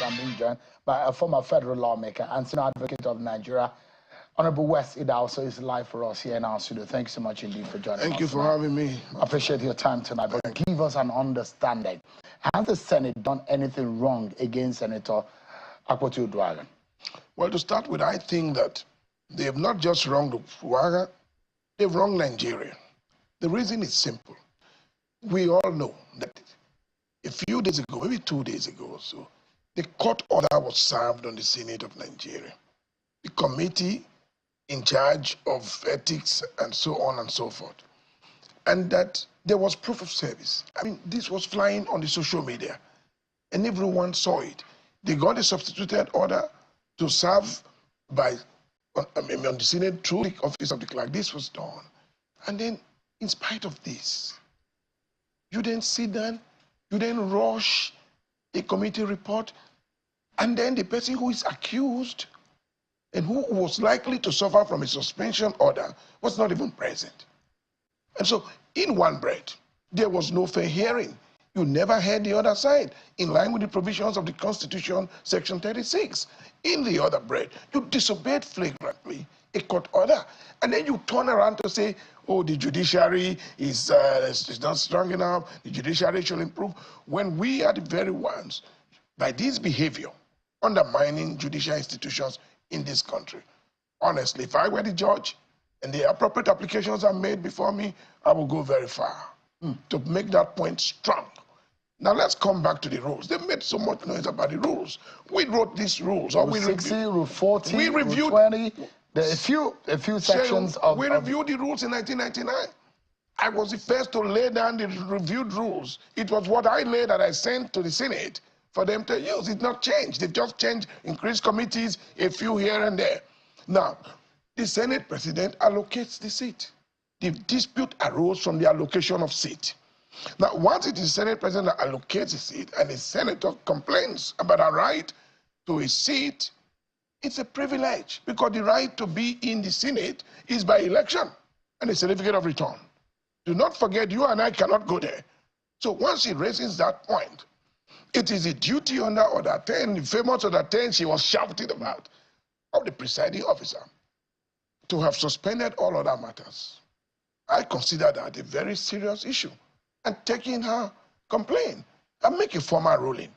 I'm being joined by a former federal lawmaker and senior advocate of Nigeria, Honorable West Ida, also is live for us here in our studio. Thank you so much indeed for joining us. Thank you for having me. I appreciate your time tonight, but give us an understanding. Has the Senate done anything wrong against Senator Akpoti-Uduaghan? Well, to start with, I think that they have not just wronged Uduaghan, they've wronged Nigeria. The reason is simple. We all know that a few days ago, maybe 2 days ago or so, the court order was served on the Senate of Nigeria. The committee in charge of ethics and so on and so forth. And that there was proof of service. I mean, this was flying on the social media and everyone saw it. They got a substituted order to serve on the Senate through the office of the clerk. This was done. And then, in spite of this, you didn't sit down, you didn't rush a committee report, and then the person who is accused and who was likely to suffer from a suspension order was not even present. And so, in one breath, there was no fair hearing. You never heard the other side, in line with the provisions of the Constitution, Section 36. In the other breath, you disobeyed flagrantly a court order. And then you turn around to say, oh, the judiciary is not strong enough, the judiciary should improve, when we are the very ones, by this behavior, undermining judicial institutions in this country. Honestly, if I were the judge and the appropriate applications are made before me, I will go very far to make that point strong. Now let's come back to the rules. They made so much noise about the rules. We wrote these rules. Rule 60, Rule 40, we reviewed, Rule 20. There are a few sections of... We reviewed the rules in 1999. I was the first to lay down the reviewed rules. It was what I laid that I sent to the Senate for them to use. It's not changed. They've just changed, increased committees, a few here and there. Now, the Senate president allocates the seat. The dispute arose from the allocation of seat. Now, once it is the Senate president that allocates a seat and a senator complains about a right to a seat, it's a privilege because the right to be in the Senate is by election and a certificate of return. Do not forget, you and I cannot go there. So once he raises that point, it is a duty under Order 10, the famous Order 10 she was shouting about, of the presiding officer to have suspended all other matters. I consider that a very serious issue and taking her complaint and make a formal ruling.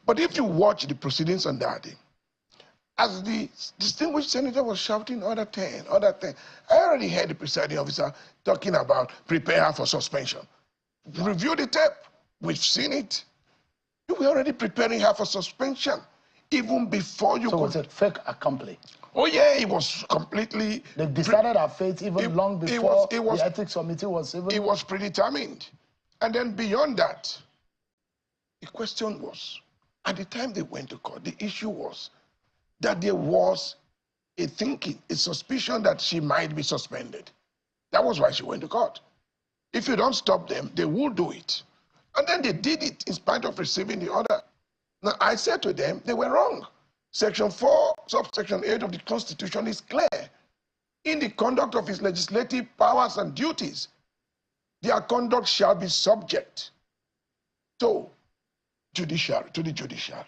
But if you watch the proceedings on that day, as the distinguished senator was shouting Order 10, Order 10, I already heard the presiding officer talking about prepare her for suspension. Review the tape. We've seen it. You were already preparing her for suspension even before you So was it fait accompli? Oh yeah, it was completely... They decided our fate even long before the ethics committee was even... It was predetermined. And then beyond that, the question was, at the time they went to court, the issue was that there was a thinking, a suspicion that she might be suspended. That was why she went to court. If you don't stop them, they will do it. And then they did it in spite of receiving the order. Now, I said to them, they were wrong. Section 4, subsection 8 of the Constitution is clear. In the conduct of his legislative powers and duties, their conduct shall be subject to the judiciary.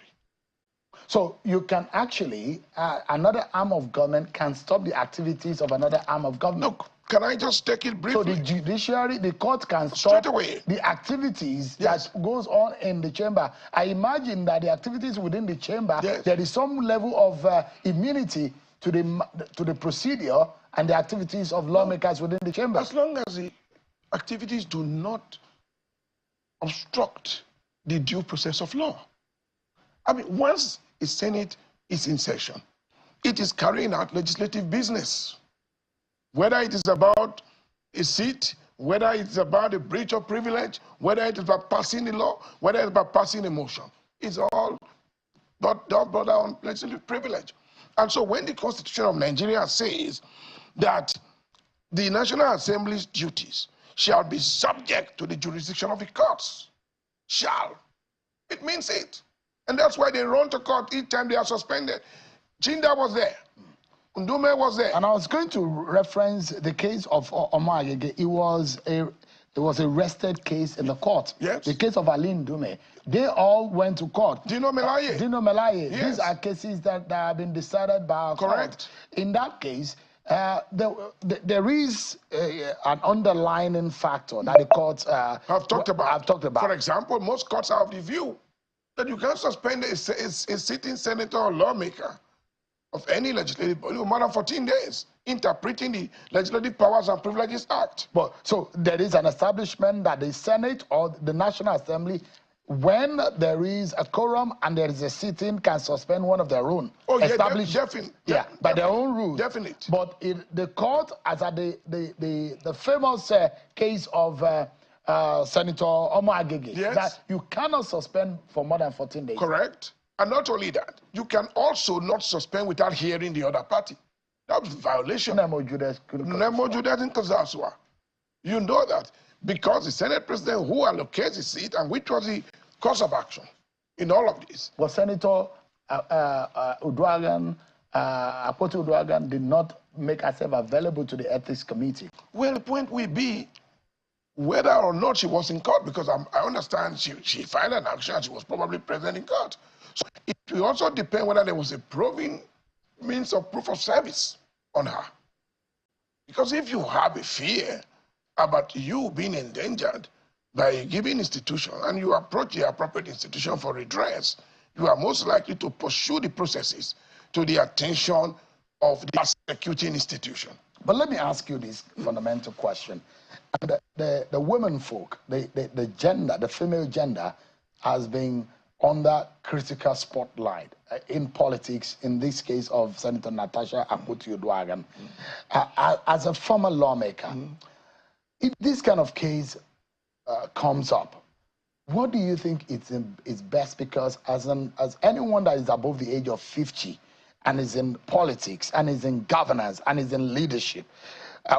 So you can actually, another arm of government can stop the activities of another arm of government. Look, can I just take it briefly? So the judiciary, the court can stop the activities that goes on in the chamber. I imagine that the activities within the chamber, there is some level of immunity to the procedure and the activities of lawmakers within the chamber. As long as the activities do not obstruct the due process of law. I mean, once a Senate is in session, it is carrying out legislative business. Whether it is about a seat, whether it's about a breach of privilege, whether it is about passing the law, whether it's about passing a motion, it's all brought down on legislative privilege. And so when the Constitution of Nigeria says that the National Assembly's duties shall be subject to the jurisdiction of the courts, it means it. And that's why they run to court each time they are suspended. Chinda was there. Ndume was there. And I was going to reference the case of Omar Agege. It was It was a rested case in the court. Yes. The case of Aline Dume. They all went to court. Dino Melaye. Dino Melaye. Yes. These are cases that have been decided by our court. In that case, there is an underlying factor that the courts have talked about. For For example, most courts are of the view that you can't suspend a sitting senator or lawmaker of any legislative body for more than 14 days, interpreting the Legislative Powers and Privileges Act. But so there is an establishment that the Senate or the National Assembly, when there is a quorum and there is a sitting, can suspend one of their own. Oh, established, yeah, by their own rules. Definite. But the court, as at the famous case of Senator Omo Agege, yes, that you cannot suspend for more than 14 days. Correct. And not only that, you can also not suspend without hearing the other party. That was a violation. Nemo Judas in Kazaswa. You know that because the Senate President who allocates the seat and which was the course of action in all of this. But Senator Uduaghan, Akpoti Uduaghan did not make herself available to the Ethics Committee. Well, the point will be whether or not she was in court, because I understand she filed an action and she was probably present in court. So it will also depend whether there was a proving means of proof of service on her. Because if you have a fear about you being endangered by a given institution and you approach the appropriate institution for redress, you are most likely to pursue the processes to the attention of the prosecuting institution. But let me ask you this fundamental question. The women folk, the gender, the female gender, has been under critical spotlight in politics, in this case of Senator Natasha Akpoti Uduaghan. As a former lawmaker, if this kind of case comes up, what do you think is best? Because as anyone that is above the age of 50 and is in politics and is in governance and is in leadership,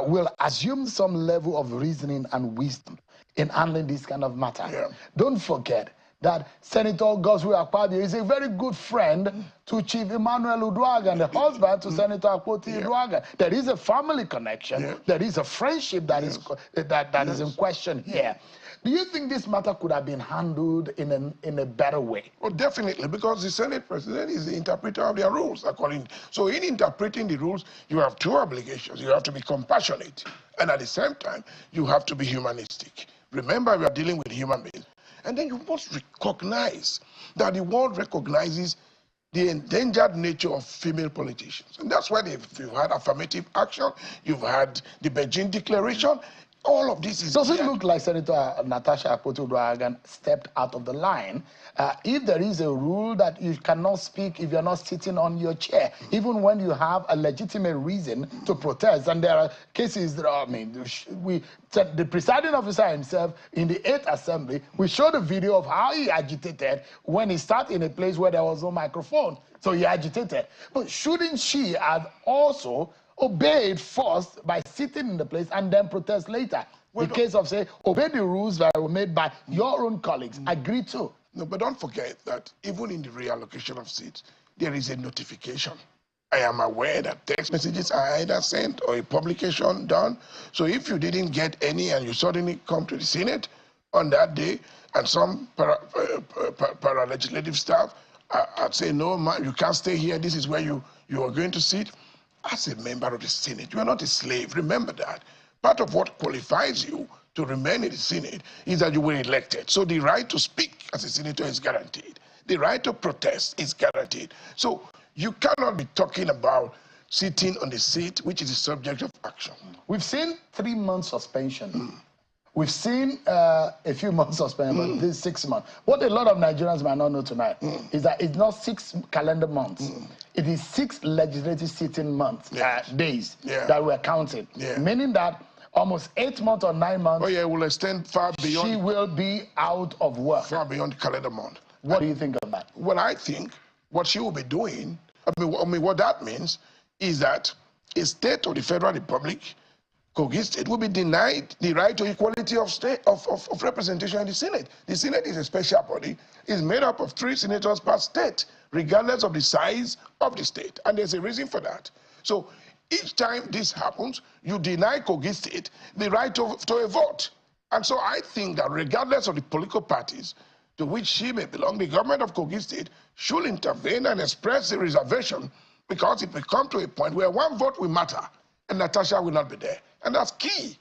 will assume some level of reasoning and wisdom in handling this kind of matter. Yeah. Don't forget that Senator Godswill Akpabio is a very good friend to Chief Emmanuel Uduaghan, the husband to Senator Akpoti Uduaghan. There is a family connection. There is a friendship that is is in question here. Do you think this matter could have been handled in a better way? Well, definitely, because the Senate President is the interpreter of their rules. So in interpreting the rules, you have two obligations. You have to be compassionate, and at the same time, you have to be humanistic. Remember, we are dealing with human beings. And then you must recognize that the world recognizes the endangered nature of female politicians. And that's why you've had affirmative action, you've had the Beijing Declaration. All of this is... Does it look like Senator Natasha Akpoti Uduaghan stepped out of the line? If there is a rule that you cannot speak if you're not sitting on your chair, even when you have a legitimate reason to protest, and there are cases that are, the presiding officer himself in the 8th Assembly, we showed a video of how he agitated when he started in a place where there was no microphone. So he agitated. But shouldn't she have also obeyed first by sitting in the place and then protest later? Well, the case of, say, obey the rules that were made by your own colleagues. Agree to. No, but don't forget that even in the reallocation of seats, there is a notification. I am aware that text messages are either sent or a publication done. So if you didn't get any and you suddenly come to the Senate on that day and some para-legislative staff I'd say, no, man, you can't stay here. This is where you are going to sit. As a member of the Senate, you are not a slave. Remember that. Part of what qualifies you to remain in the Senate is that you were elected. So the right to speak as a senator is guaranteed. The right to protest is guaranteed. So you cannot be talking about sitting on the seat, which is the subject of action. We've seen 3 months suspension. We've seen a few months suspension, but this is 6 months. What a lot of Nigerians might not know tonight is that it's not 6 calendar months. It is 6 legislative sitting months, days that we're counting. Meaning that almost 8 months or 9 months. Oh yeah, it will extend far beyond. She will be out of work. Far beyond the calendar month. What do you think of that? Well, I think what she will be doing, I mean what that means is that a state of the Federal Republic, Kogi State, will be denied the right to equality of representation in the Senate. The Senate is a special body. It's made up of 3 senators per state, regardless of the size of the state. And there's a reason for that. So each time this happens, you deny Kogi State the right to a vote. And so I think that regardless of the political parties to which she may belong, the government of Kogi State should intervene and express a reservation, because it may come to a point where one vote will matter and Natasha will not be there. And that's key.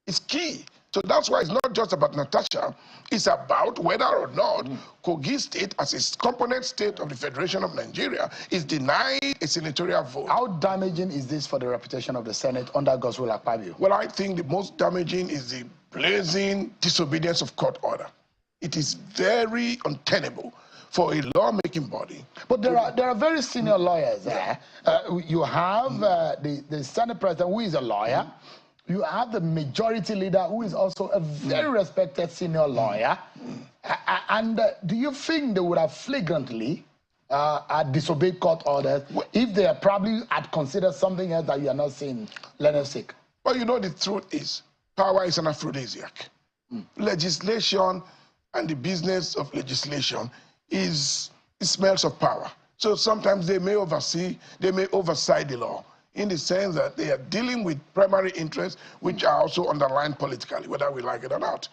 It's key. So that's why it's not just about Natasha. It's about whether or not Kogi State, as a component state of the Federation of Nigeria, is denied a senatorial vote. How damaging is this for the reputation of the Senate under Godswill Akpabio? Well, I think the most damaging is the blazing disobedience of court order. It is very untenable for a lawmaking body. But there are very senior lawyers there. You have the Senate President, who is a lawyer. You have the majority leader, who is also a very respected senior lawyer. And do you think they would have flagrantly disobeyed court orders if they probably had considered something else that you are not saying, Leonard Sake? Well, you know, the truth is, power is an aphrodisiac. Legislation and the business of legislation it smells of power. So sometimes they may oversight the law, in the sense that they are dealing with primary interests which are also underlined politically, whether we like it or not.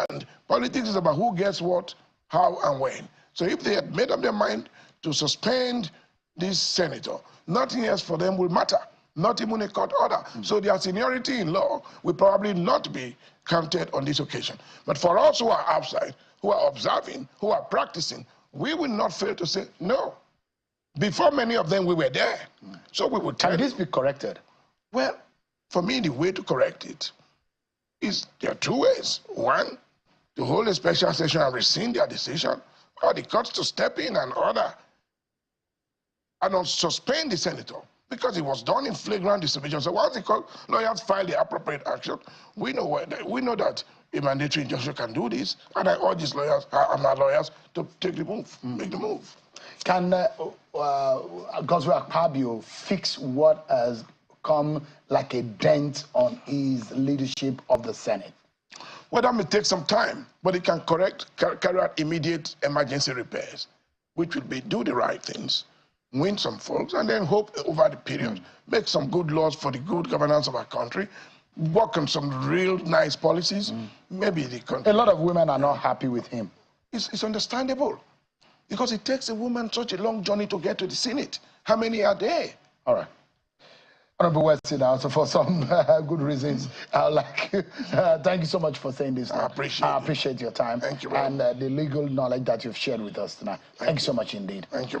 And politics is about who gets what, how, and when. So if they had made up their mind to suspend this senator, nothing else for them will matter, not even a court order. So their seniority in law will probably not be counted on this occasion. But for us who are outside, who are observing, who are practicing, we will not fail to say no. Before many of them, we were there. So we would tell Can this be corrected? Well, for me, the way to correct it is there are two ways. One, to hold a special session and rescind their decision, or the courts to step in and order and not suspend the senator, because it was done in flagrant disobedience. So once the lawyers file the appropriate action, we know that a mandatory injunction can do this, and I urge these lawyers, my lawyers, to take the move, make the move. Can Godswill Akpabio fix what has come like a dent on his leadership of the Senate? Well, that may take some time, but it can carry out immediate emergency repairs, which will be do the right things, win some folks, and then hope over the period, make some good laws for the good governance of our country, work on some real nice policies, maybe the country. A lot of women are not happy with him. It's understandable, because it takes a woman such a long journey to get to the Senate. How many are there? All right. Honorable Weston, also for some good reasons, thank you so much for saying this. I appreciate your time. Thank you. And the legal knowledge that you've shared with us tonight. Thank you so much indeed. Thank you.